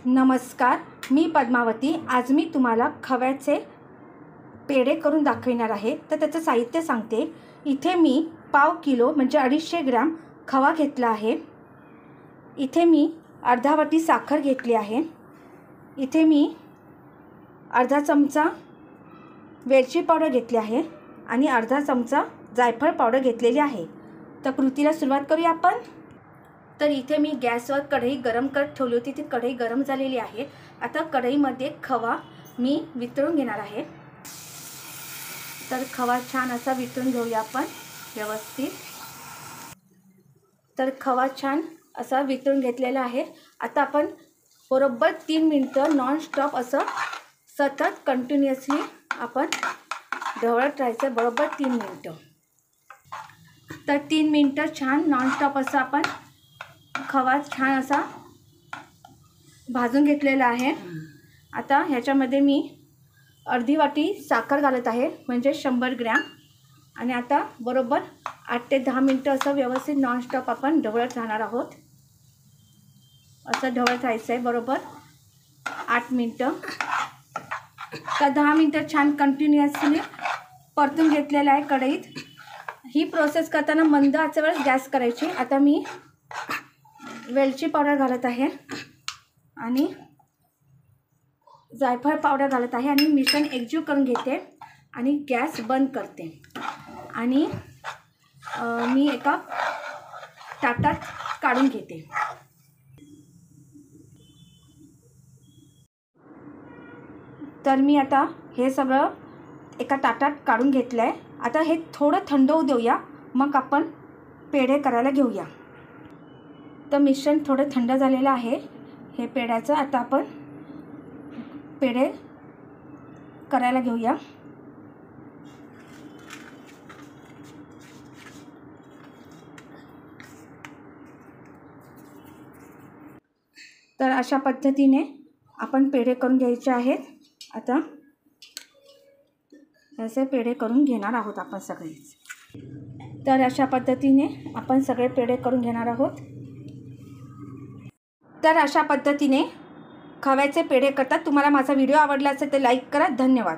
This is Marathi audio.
नमस्कार, मी पद्मावती। आज मी तुम्हाला खव्याचे पेढे करून दाखवणार आहे। तर त्याचं साहित्य सांगते। इथे मी पाव किलो म्हणजे 250 ग्रॅम खवा घेतला आहे। इथे मी अर्धा वाटी साखर घेतली आहे। इथे मी अर्धा चमचा वेलची पावडर घेतली आहे आणि अर्धा चमचा जायफळ पावडर घेतलेली आहे। तर कृतीला सुरुवात करूया आपण। तर इथे मी गॅसवर कढई गरम करत ठेवली होती। ती कढई गरम झालेली आहे। आता कढईमध्ये खवा मी वितळून घेणार आहे। तर खवा छान असा वितळून घेऊया आपण व्यवस्थित। तर खवा छान असा वितळून घेतलेला आहे। आता आपण बरोबर 3 मिनिटं नॉन स्टॉप असं सतत कंटिन्युअसली आपण ढवळत राहायचं बरोबर 3 मिनिटं। तर 3 मिनिटं छान नॉन स्टॉप असं आपण खवा छान असा भाजून घेतलेला आहे। आता ह्याच्यामध्ये मी अर्धी वाटी साखर घालत आहे म्हणजे 100 ग्रॅम। आणि आता बरोबर 8 ते 10 मिनिटं असं व्यवस्थित नॉन स्टॉप आपण ढवळत राहणार आहोत। असं ढवळत राहायचं आहे बरोबर 8 मिनिटं। तर 10 मिनिटं छान कंटिन्युअसली परतून घेतलेलं आहे कढईत। ही प्रोसेस करताना मंद आचेवर गॅस करायची। आता मी वेलची पावडर घालत आहे आणि जायफळ पावडर घालत आहे आणि मिश्रण एकजीव करून घेते आणि गॅस बंद करते। आणि मी एका ताटात काढून घेते। तर मी आता हे सगळं एका ताटात काढून घेतलं आहे। आता हे थोडं थंड होऊ देऊया, मग आपण पेढे करायला घेऊया। तर मिश्रण थोडं थंड झालेलं आहे हे पेढ्याचं। आता आपण पेढे करायला घेऊया। तर अशा पद्धतीने आपण पेढे करून घ्यायचे आहेत। आता असे पेढे करून घेणार आहोत आपण सगळेच। तर अशा पद्धतीने आपण सगळे पेढे करून घेणार आहोत। तर अशा पद्धतीने खव्याचे पेढे करतात। तुम्हाला माझा व्हिडिओ आवडला असेल तर लाईक करा। धन्यवाद।